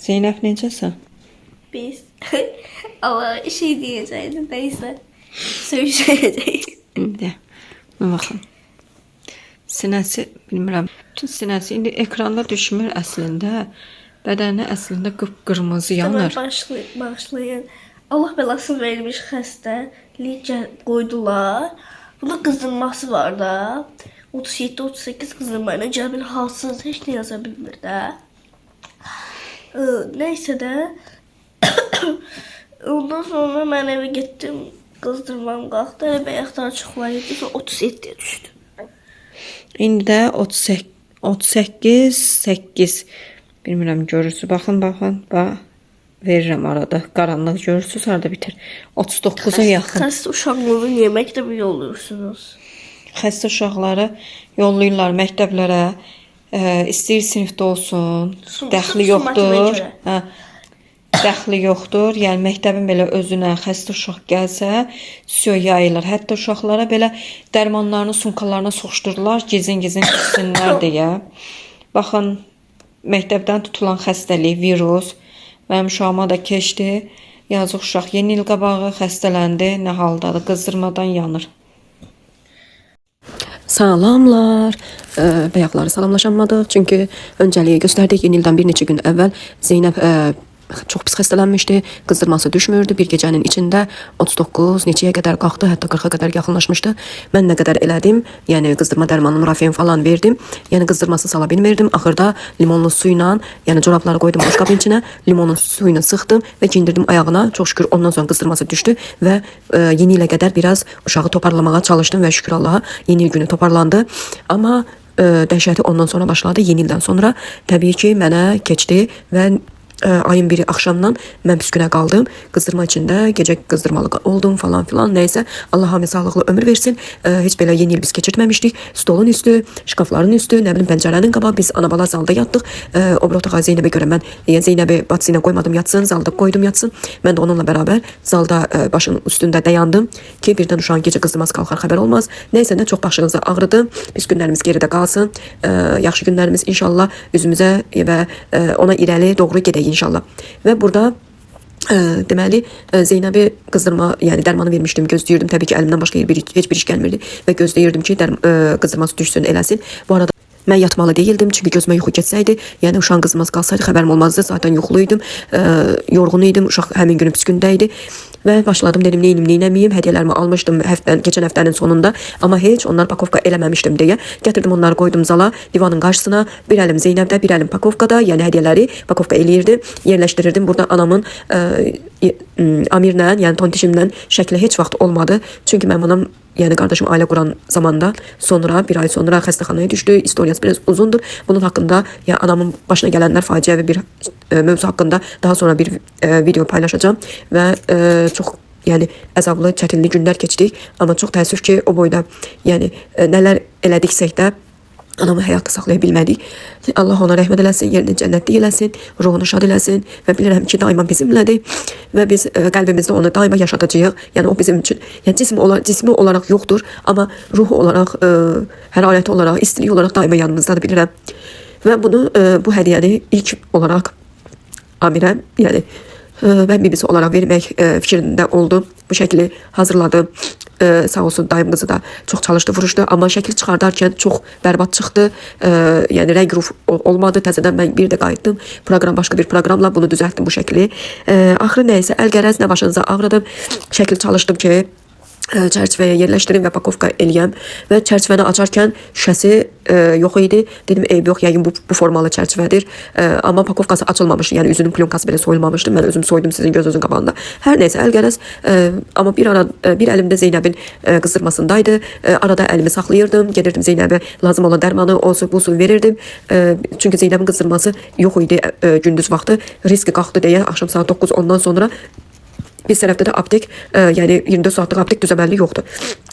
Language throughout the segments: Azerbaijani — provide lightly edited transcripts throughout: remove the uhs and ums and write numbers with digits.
Zeynep necəsən? Biz. Ama şey diyeceğim neyse. Söyleyeceğim. İndi. Baxın. Sinəsi, bilmirəm. Bütün sinəsi indi ekranda düşmür əslində. Bədəni əslində qıpqırmızı yanır. Başlayın. Allah belasını vermiş xəstəlik qoydular. Bunda qızdırması var da. 37-38 qızdırmayla gəl bir halsız heç nə yaza bilmir də. Neyse də ondan sonra mən evə getdim. Qızdırmam qalxdı. Elə bayaqdan çox var idi. 37-yə düşdü. İndi də 38-8 bilmirəm görürsünüz. Baxın. Bax. Verirəm arada. Qaranlıq görürsünüz, harada bitir. 39-a yaxın. Xəstə uşaqları niyə məktəbə yollayırsınız? Xəstə uşaqları yollayırlar məktəblərə. İstəyir sinifdə olsun. Dəxli yoxdur. Dəxli yoxdur. Yəni məktəbin belə özünə xəstə uşaq gəlsə, yayılır. Hətta uşaqlara belə dərmanlarını sumkalarına soxuşdururlar, gizin-gizin içsinlər deyə. Baxın, məktəbdən tutulan xəstəlik, virus mənim uşağıma da keçdi. Yazıq uşaq yeni il qabağı xəstələndi. Nə haldadır? Qızdırmadan yanır. Salamlar. Bayaqları salamlaşamadıq. Çünki öncəliyi göstərdik. Yeni ildən bir neçə gün əvvəl Zeynəb çox pis xəstələnmişdi. Qızdırması düşmürdü. Bir gecənin içində 39 neçəyə qədər qalxdı, hətta 40-a qədər yaxınlaşmışdı. Mən nə qədər elədim, yəni qızdırma dərmanı, Murafen falan verdim. Yəni qızdırması sala bilmirdim. Axırda limonlu su ilə, yəni corabları qoydum boşqabın içinə, limonun suyunu sıxdım və kindirdim ayağına. Çox şükür ondan sonra qızdırması düşdü və yeni ilə qədər biraz uşağı toparlamağa çalışdım və şükür Allaha yeni il günü toparlandı. Amma dəhşəti ondan sonra başladı. Yeni ildən sonra təbii ki mənə keçdi və ayın biri axşamdan mən pis günə qaldım. Qızdırma içində gecə qızdırmalı oldum falan filan. Nəysə Allah hamı sağlıqlı ömür versin. Heç belə yeni il biz keçirtməmişdik. Stolun üstü, şkafların üstü, nə bilim pəncərənin qabağı biz ana bala zalda yatdıq. O bir otağa Zeynəbə görə mən Zeynəbi bacısı ilə qoymadım yatsın, zalda qoydum yatsın. Mən də onunla bərabər zalda başının üstündə dayandım ki birdən uşağın gecə qızdırması qalxar xəbər olmaz. Nəysə nə çox başınıza ağrıdı. Biz günlərimiz geridə qalsın. Yaxşı günlərimiz inşallah üzümüzə və ona irəli doğru gedək inşallah. Və burada deməli Zeynəbi qızdırma, yəni dərmanı vermişdim, gözləyirdim. Təbii ki əlimdən başqa heç bir iş gəlmirdi və gözləyirdim ki qızdırması düşsün, eləsin. Bu arada mən yatmalı değildim çünkü gözüme yuxu geçsəydi, yəni uşağın qızdırması qalsaydı xəbərim olmazdı. Zaten yuxuluydum, yorğun idim, uşaq həmin günü pis gündəydi. Və başladım, dedim neyim, neynəmiyim, hədiyələrimi almışdım geçen həftənin sonunda, amma heç onlar pakovka eləməmişdim deyə gətirdim, onları qoydum zala, divanın qarşısına, bir əlim Zeynəbdə, bir əlim pakovkada, yəni hədiyələri pakovka eləyirdim, yerləşdirirdim. Burada anamın Amirlə, yəni tontişimlə şəkli heç vaxt olmadı, çünki mən bunun yani kardeşim aile kuran zamanda sonra bir ay sonra xəstəxanaya düşdü. İstoriyası biraz uzundur. Bunun hakkında ya anamın başına gelenler faciəvi bir mövzu hakkında daha sonra bir video paylaşacağım və çox yani əzablı, çətinli günlər keçdik. Amma çox təəssüf ki o boyda yani nələr elədiksək də anamı həyatda saxlaya bilmədik. Allah ona rəhmət eləsin, yerini cənnətli eləsin, ruhunu şad eləsin və bilirəm ki daima bizimlədir və biz qəlbimizdə onu daima yaşadacağıq. Yəni o bizim üçün, yəni cismi olaraq yoxdur, amma ruhu olaraq, hərarəti olaraq, istilik olaraq daima yanımızdadır bilirəm. Və bunu bu hədiyəni ilk olaraq Amirə, yəni ben bibisi olarak vermək fikrində oldum. Bu şəkli hazırladım. Sağ olsun dayım qızı da çox çalışdı, vuruşdu. Amma şəkil çıxardarkən çox bərbad çıxdı. Yəni rəng ruf olmadı. Təzədən mən bir də qayıtdım. Başqa bir proqramla bunu düzəltdim bu şəkli. Axırı nəysə, əl-qərəz nə başınıza ağrıdım. Şəkil çalışdım ki çərçivəyə yerləşdirim və pakovka eləyəm və çərçivəni açarkən şüşəsi yox idi. Dedim eyb yox, yəqin bu formalı çərçivədir. Amma pakovkası açılmamışdı. Yəni üzünün plonkası belə soyulmamışdı. Mən özüm soydum sizin gözünüzün qabağında. Hər nəysə əl-qərəz. Amma bir əlimdə Zeynəbin qızdırmasındaydı. Arada əlimi saxlayırdım. Gedirdim Zeynəbə lazım olan dərmanı, o su, bu su verirdim. Çünki Zeynəbin qızdırması yox idi gündüz vaxtı. Riski qalxdı deyə axşam saat 9 ondan sonra Bir tərəfdə də aptek, yəni 24 saatlıq aptek düzəməlliyi yoxdur.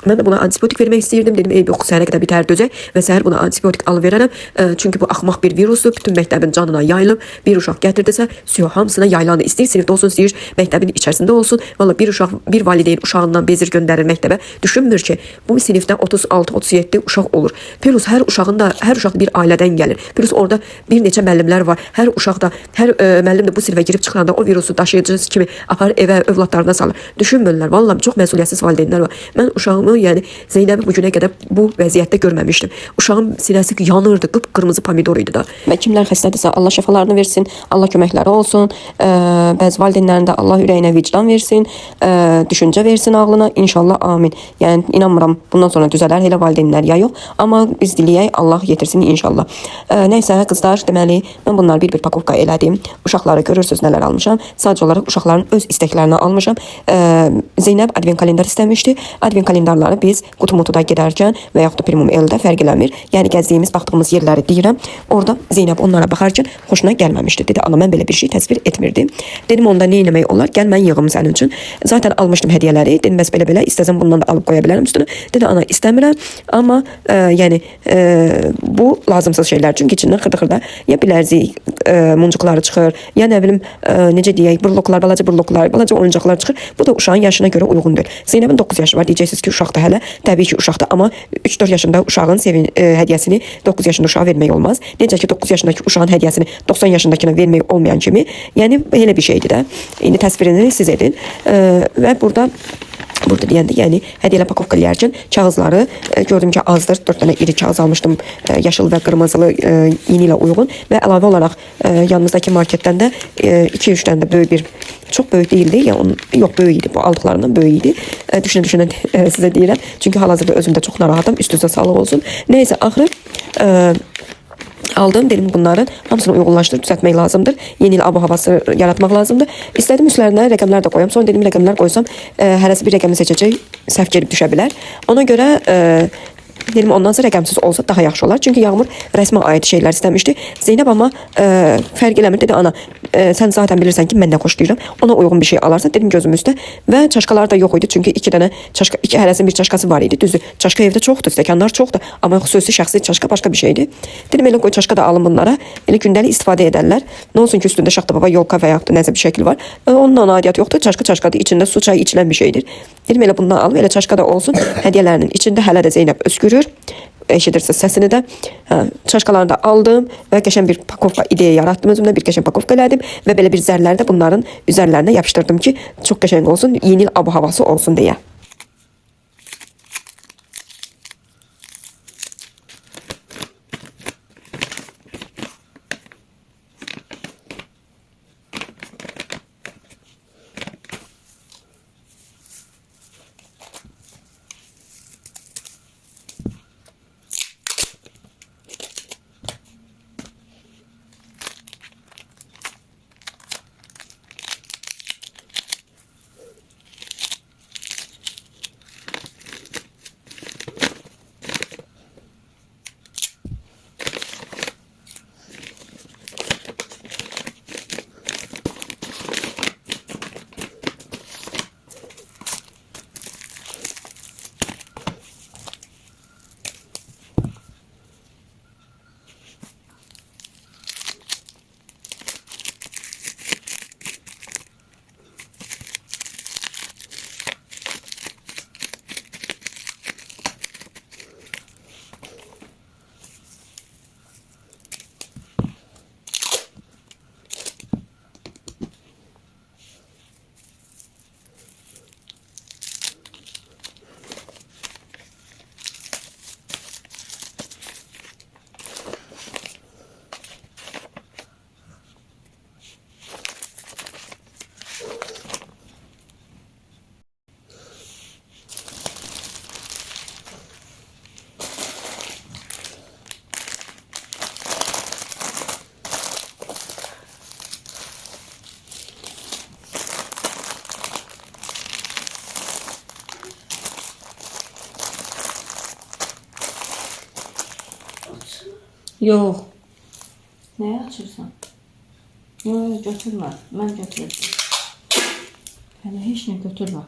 Mən də buna antibiotik vermək istəyirdim. Dedim, ey yox, səhərə qədər bitər dözək və səhər buna antibiotik alıverərəm. Çünki bu axmaq bir virusu bütün məktəbin canına yayılıb. Bir uşaq gətirdisə, suyu hamısına yayılanı istəyir, sinifdə olsun, istəyir məktəbin içərisində olsun. Valla bir uşaq, bir valideyn uşağından bezir göndərir məktəbə. Düşünmür ki, bu sinifdə 36-37 uşaq olur. Plus hər uşaq bir ailədən gəlir. Plus orada bir neçə müəllimlər var. Hər uşaq da, hər müəllim də bu sinifə girib çıxanda o virusu daşıyıcısı kimi apar evə, övladlarına salır. Düşünmürlər. Vallahi çox məsuliyyətsiz valideynlər var. Mən uşağımı, yəni Zeynəbi bu günə qədər bu vəziyyətdə görməmişdim. Uşağın sinəsi yanırdı, qıpqırmızı pomidor idi da. Və kimlər xəstədirsə Allah şəfalarını versin, Allah köməkləri olsun. Bəzi valideynlərin də Allah ürəyinə vicdan versin, düşüncə versin ağlına. İnşallah amin. Yəni inanmıram bundan sonra düzələr elə valideynlər ya yox, amma biz diləyək Allah yetirsin inşallah. Nəysə qızlar, deməli mən bunları bir pakovka elədim. Uşaqları görürsüz nələr almışam. Sadəcə olaraq uşaqların öz istəklərini almışam. Zeynəb advent kalendar istəmişdi. Advent kalendarları biz Qutumutuda gedərkən və yaxud da Primum L-də fərq eləmir. Yəni gəzdiyimiz, baxdığımız yerləri deyirəm. Orada Zeynəb onlara baxarkən xoşuna gəlməmişdi. Dedi, ana mən belə bir şey təsvir etmirdim. Dedim, onda nə etmək olar? Gəl mən yığım sənin üçün. Zaten almışdım hədiyyələri. Dedim, bəs belə istəsəm bundan da alıb qoya bilərəm üstünə. Dedi, ana istəmirəm, amma yəni bu lazımsız şeylər. Çünki içindən xırda-xırda ya bilərzik, muncuqları çıxır, ya nə bilim necə deyək, burloklar, balaca oyuncaqlar çıxır. Bu da uşağın yaşına görə uyğun deyil. Zeynəbin 9 yaşı var. Deyəcəksiniz ki, uşaqdır hələ. Təbii ki, uşaqdır, amma 3-4 yaşında uşağın hədiyyəsini 9 yaşında uşağa vermək olmaz. Necə ki 9 yaşındakı uşağın hədiyyəsini 90 yaşındakına vermək olmayan kimi, yəni elə bir şeydir də. İndi təsvirini siz edin. Və burada deyəndə, yəni hədiyyələ pakovka eləyərkən kağızları gördüm ki azdır. 4 dənə iri kağız almışdım, yaşıl və qırmızılı yeni ilə uyğun və əlavə olaraq yanımızdakı marketdən də 2-3 dənə də böyük bir, çox böyük değildi, yəni yox böyük idi, bu aldıqlarından böyük idi. Düşünə sizə deyirəm. Çünki hal-hazırda özümdə çox narahatam, üstünüzə sağlıq olsun. Nəysə, axırı aldım, dedim bunların hamısını uyğunlaşdırıb düzəltmək lazımdır. Yeni il abu havası yaratmaq lazımdır. İstədim üstlərinə rəqəmlər də qoyam. Sonra dedim rəqəmlər qoysam hərəsi bir rəqəmi seçəcək, səhv gelib düşə bilər. Ona görə dedim ondansa rəqəmsiz olsa daha yaxşı olar. Çünki Yağmur rəsmə aid şeylər istəmişdi. Zeynəb amma fərq eləmir. Dedi, ana sən zaten bilirsən ki mən nə xoşlayıram. Ona uyğun bir şey alarsan. Dedim gözüm üstə. Və çaşkalar da yox idi. Çünki 2 dənə çaşka, hərəsinin bir çaşkası var idi. Düzdür. Çaşka evdə çoxdur, stəkanlar çoxdur. Amma xüsusi şəxsi çaşka başqa bir şeydir. Dedim elə qoy çaşka da alın bunlara. Elə gündəlik istifadə edərlər. Nə olsun ki üstündə şaxta baba yolka və yaxud da nəsə bir şəkil var. Ondan adiyyat yoxdur. Çaşkadır. İçində su, çay içilən bir şeydir. Dedim elə bundan alım. Elə çaşka da olsun. Hədiyyələrinin içində hələ də Zeynəb öskürür. Eşidirsiniz səsini də. Çaşkalarını da aldım və qəşəng bir pakovka ideya yaratdım özümdə. Bir qəşəng pakovka elədim və belə bir zərləri də bunların üzərlərinə yapışdırdım ki, çox qəşəng olsun, yeni il abu havası olsun deyə. Yox. Nəyə açırsan? Yox, götürmə. Mən götürəcəm. Hələ heç nə götürmə.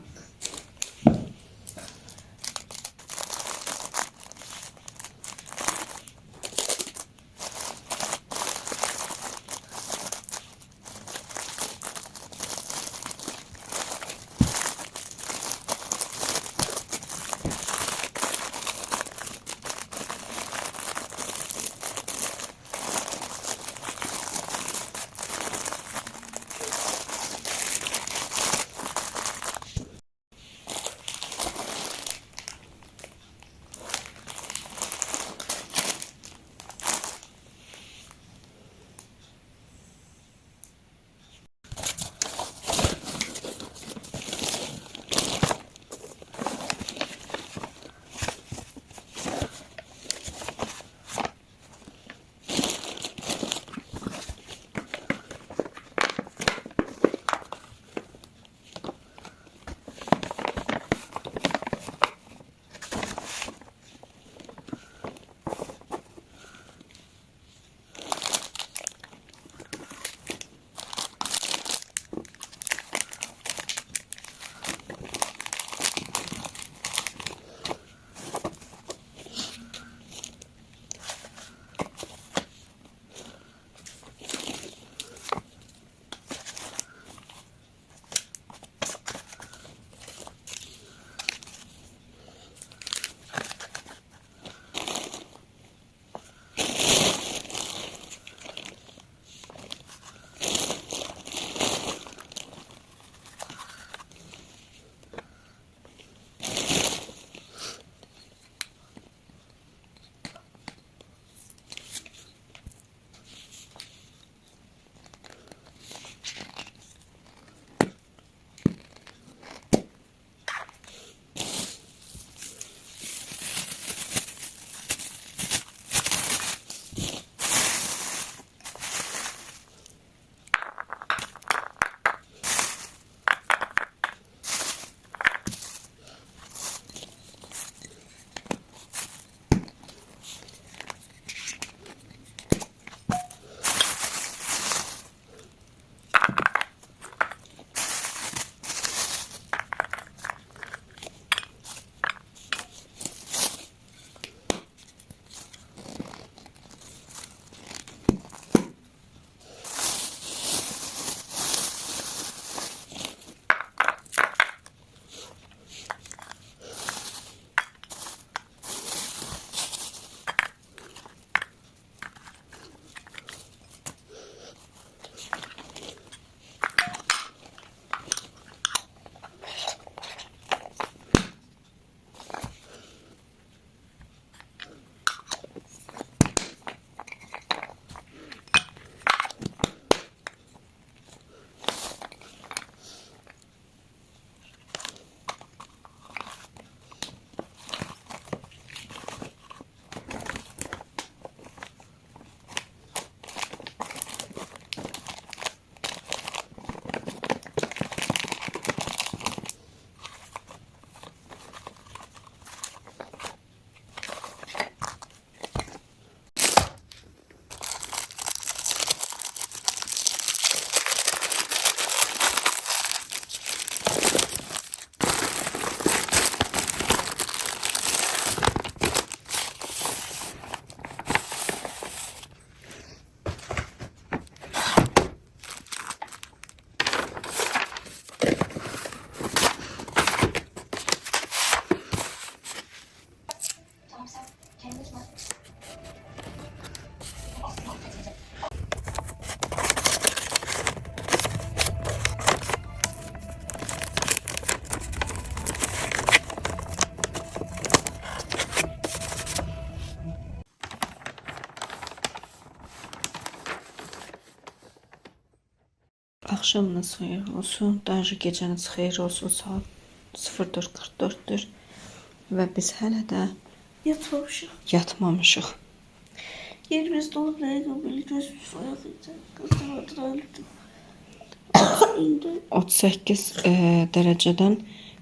Axşamınız xeyir olsun. Daha gecəniz xeyir olsun. Saat 04:44-dür və biz hələ də Yatmamışıq. yatmamışıq. Yerimiz dolub nəyə belə gözümüz soyaq idi. Qızlar adına öldüm. İndi 38 dərəcədən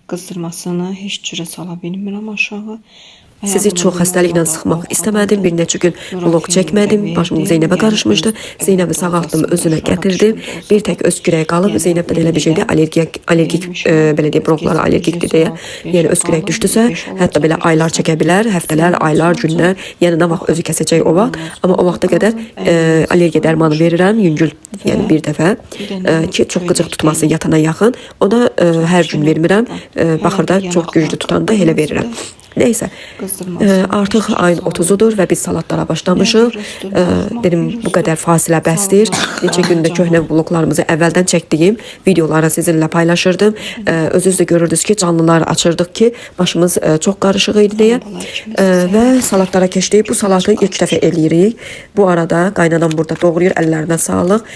qızdırmasını heç cürə sala bilmirəm aşağı. Sizi çox xəstəliklə sıxmaq istəmədim. Bir neçə gün vlog çəkmədim. Başım Zeynəbə qarışmışdı. Zeynəbi sağaltdım, özünə gətirdim. Bir tək öskürək qalıb. Zeynəbdən elə bir şeydə allergik belə deyək, bronxlara allergikdir deyə. Yəni öskürək düşdüsə, hətta belə aylar çəkə bilər, həftələr, aylar, günlər. Yəni nə vaxt özü kəsəcək o vaxt. Amma o vaxta qədər allergiya dərmanı verirəm, yüngül, yəni bir dəfə ki, çox qıcıq tutmasın yatana yaxın. O da hər gün vermirəm. Baxırda çox güclü tutanda elə verirəm. Neyse, artıq ayın 30'udur və biz salatlara başlamışıq. Dedim, bu qədər fasilə bəsdir. Neçə gündə köhnə vloglarımızı əvvəldən çəkdiyim videoları sizinlə paylaşırdım. Özünüz də görürdünüz ki, canlılar açırdıq ki, başımız çox qarışıq idi deyə. Və salatlara keçdik. Bu salatı ilk dəfə eləyirik. Bu arada qaynanam burada doğrayır, əllərinə sağlıq.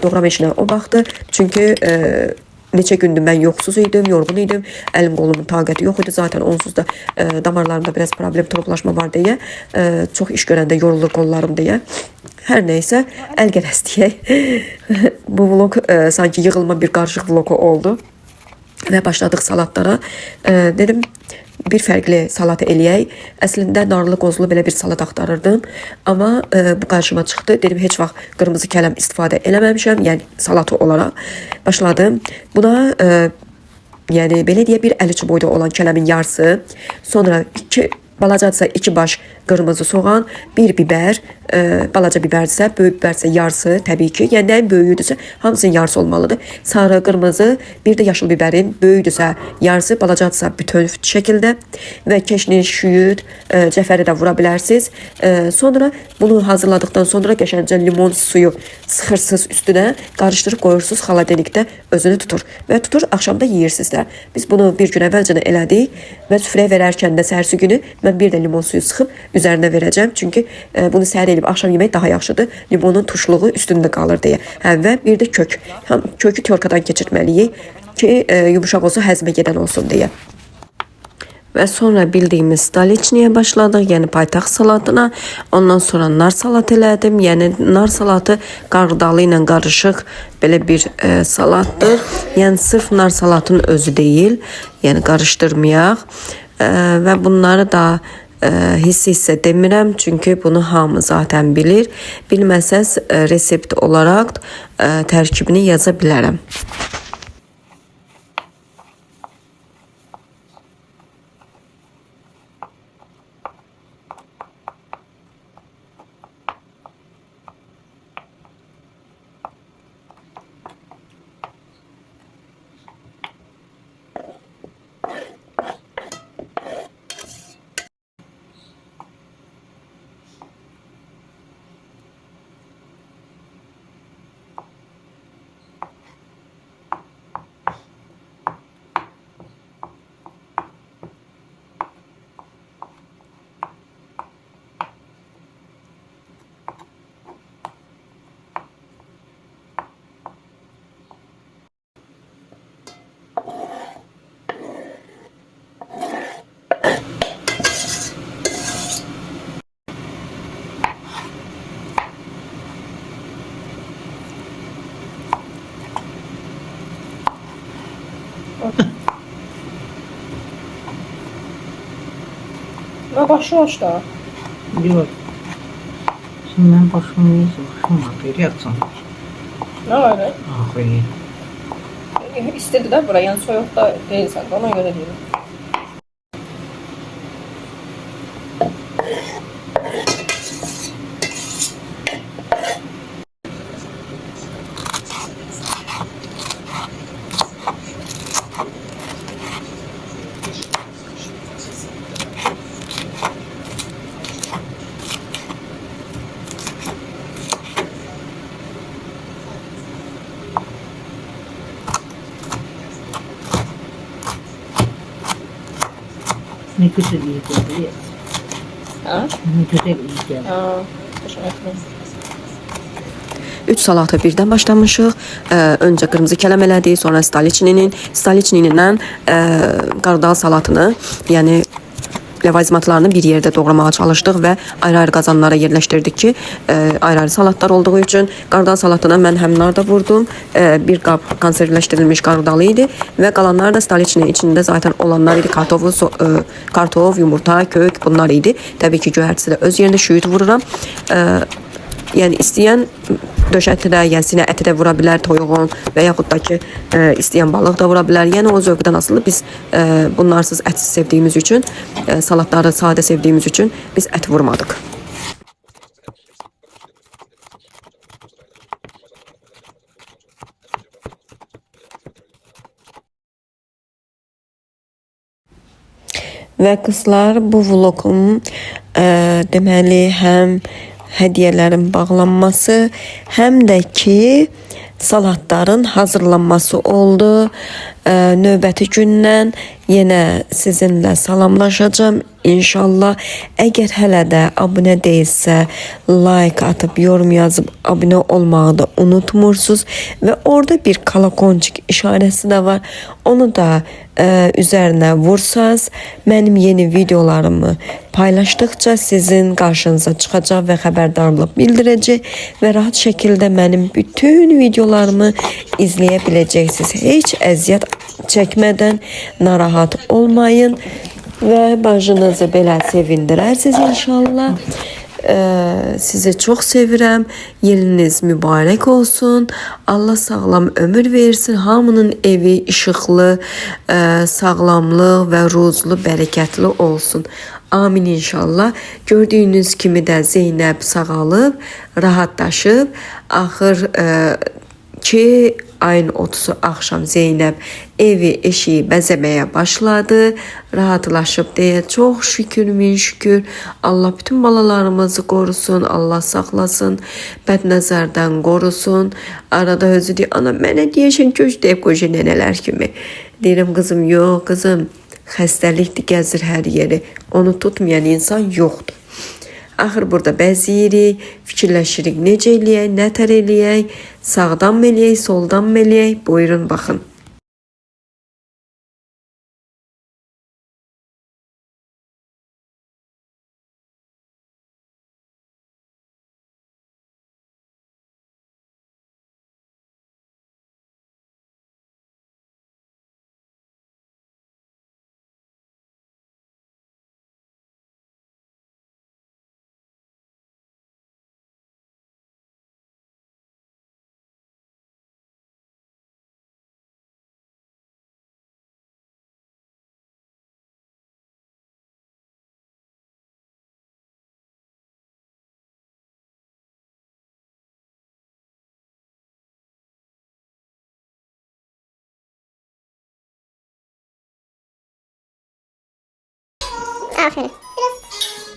Doğrama işinə o baxdı. Çünki neçə gündür mən yoxsuz idim, yorğun idim. Əlim qolumun taqəti yox idi. Zaten onsuz da damarlarımda biraz problem, troplaşma var deyə. Çox iş görəndə yorulur qollarım deyə. Hər neysə, əl gərəz deyək. Bu vlog sanki yığılma bir qarışıq vlogu oldu. Və başladıq salatlara. Dedim, bir fərqli salat eləyək. Əslində narlı qozlu belə bir salat axtarırdım. Amma bu qarşıma çıxdı. Dedim, heç vaxt qırmızı kələm istifadə eləməmişəm. Yəni salatı olaraq başladım. Buna yəni belə deyə bir 50 boyda olan kələmin yarısı, sonra balacadsa 2 baş qırmızı soğan, bir biber, balaca biberdirsə, böyük biberdirsə yarısı təbii ki, yəni nəyin böyüyüdürsə hamısının yarısı olmalıdır. Sarı, qırmızı, bir də yaşıl biberin böyüdürsə yarısı, balacadırsa bütöv şəkildə və keşniş, şüyüd, cəfəri də vura bilərsiniz. Sonra bunu hazırladıktan sonra qəşəngcə limon suyu sıxırsınız üstünə, qarışdırıb qoyursunuz xaladenikdə özünü tutur və tutur axşamda yeyirsiniz də. Biz bunu bir gün əvvəlcə elədik və süfrəyə verərkən də səhərsi günü mən bir də limon suyu sıxıb üzərinə verəcəm. Çünki bunu səhər elib axşam yemək daha yaxşıdır. Limonun turşuluğu üstündə qalır deyə. Və bir də kök. Kökü tyorkadan keçirməliyik ki, yumuşaq olsun, həzmə gedən olsun deyə. Və sonra bildiyimiz staliçniyə başladıq, yəni paytaxt salatına. Ondan sonra nar salat elədim. Yəni nar salatı qarğıdalı ilə qarışıq belə bir salatdır. Yəni sırf nar salatın özü deyil. Yəni qarışdırmayaq. Və bunları da hissə demirəm, çünki bunu hamı zaten bilir. Bilməsəz resept olaraq tərkibini yaza bilərəm. Başı aç da. Yok. Şimdi ben başımı iyice başım ağrıyor. Yatsam. Ne öyle? Ağrıyor. İstediler buraya, yani soyukta değilsen de ona göre diyelim. Ne kötü bir geldi. Ha? Ne kötü bir geldi. Aa, teşekkür ederim. 3 salatı birdən başlamışıq. Öncə qırmızı kələm elədik, sonra staliçninin, staliçnindən qarğıdalı salatını, yəni ləvazimatlarını bir yerdə doğramağa çalışdıq və ayrı-ayrı qazanlara yerləşdirdik ki, ayrı-ayrı salatlar olduğu üçün qardal salatına mən həm nar da vurdum, bir qab konservləşdirilmiş qardalı idi və qalanlar da stoliçnin içində zaten olanlar idi. Kartof, yumurta, kök bunlar idi. Təbii ki, göyərtisi də öz yerində şüyüt vururam. Yəni istəyən döş əti də, yəni sinə əti də vura bilər toyuğun və yaxud da ki, istəyən balıq da vura bilər. Yəni o zövqdən asılı biz bunlarsız ətsiz sevdiyimiz üçün, salatları sadə sevdiyimiz üçün biz ət vurmadıq. Və qızlar, bu vloqum deməli həm hədiyyələrin bağlanması, həm də ki salatların hazırlanması oldu. Növbəti gündən yenə sizinlə salamlaşacağım. İnşallah, əgər hələ də abunə deyilsə, like atıb, yorum yazıb, abunə olmağı da unutmursunuz. Və orada bir kolokoncik işarəsi də var. Onu da üzərinə vursaz, mənim yeni videolarımı paylaşdıqca sizin qarşınıza çıxacaq və xəbərdarlıq bildirəcək və rahat şəkildə mənim bütün videolarımı izləyə biləcəksiniz. Heç əziyyət çəkmədən narahat olmayın və bacınızı belə sevindirərsiniz inşallah. Sizi çox sevirəm. Yılınız mübarək olsun. Allah sağlam ömür versin. Hamının evi işıqlı, sağlamlıq və ruzlu, bərəkətli olsun. Amin inşallah. Gördüyünüz kimi də Zeynəb sağalıb, rahatlaşıb. Axır ki ayın 30'u axşam Zeynəb evi, eşiyi bəzəməyə başladı. Rahatlaşıb deyə çox şükür, min şükür. Allah bütün balalarımızı qorusun, Allah saxlasın, bədnəzərdən qorusun. Arada özü deyir, ana mənə deyəşən köç deyib qoca nənələr kimi. Deyirəm, qızım, yox qızım, xəstəlikdir, gəzir hər yeri. Onu tutmayan insan yoxdur. Axır burada bəziyirik, fikirləşirik, necə eləyək, nətər eləyək, sağdan mı eləyək, soldan mı eləyək, buyurun baxın. Aferin.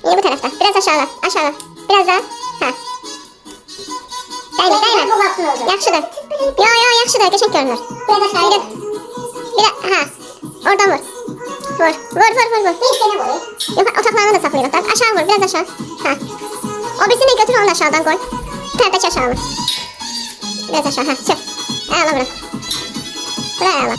Yine bu tarafta. Biraz aşağıda. Aşağıda. Biraz daha. Ha. Değme, değme. Yaxşıdır. Yo, yaxşıdır. Geçen görünür. Biraz aşağıda. Bir ha. Oradan vur. Vur. Vur. Bir sene vur. Yok, otaqlarını da saxlayırıq. Aşağı vur. Biraz aşağı. Ha. O birisini götür, onu da aşağıdan koy. Pərdəki aşağı vur. Biraz aşağı. Ha. Çök. Əla bura. Bura əla.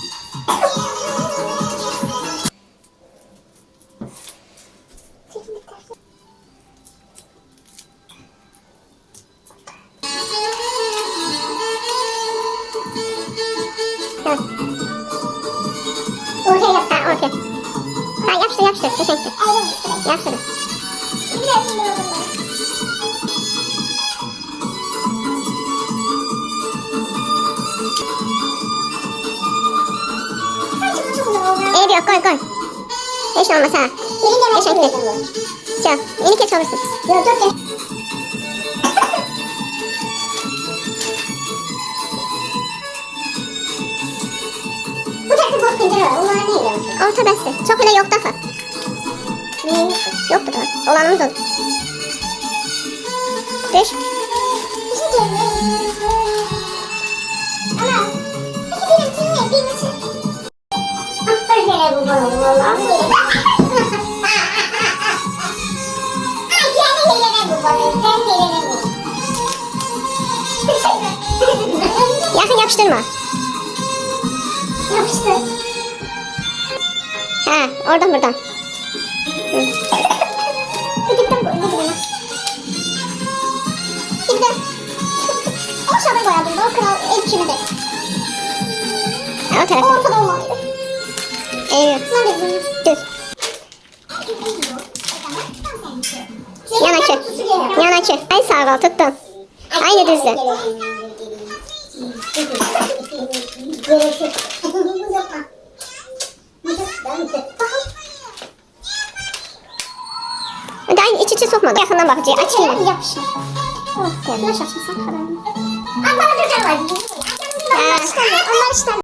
Ortaya yap, ha, ortaya. Ha, yapıştır. Teşekkür. Yapıştır. Evet yok, koy. Hiç olmaz ha. Teşekkür. Çok. Yeni keç olursun. Yok, dur. Orta bəsdir. Çox elə yoxdur axı. Yoxdur da. Olanımız olur. Düş. Ana. Bir neçə. Afer gələ bu bana. Vallahi. Yaxın yapıştırma. Yapıştır. Ha, oradan buradan. Gıdıktan koy, gıdıktan. Şimdi o aşağıdan koyalım da o kral el kimi de. O tarafı. Ortada olmalıydı. Evet. Düz. Yan açı. Yan açı. Ay sağ ol tuttum. Aynı düzdü. Daha iç içe sokmadı. Yakından bakıcı. Açayım. Yapışır. Flash açmışsın. Bana bir var. Onlar işlemiyor.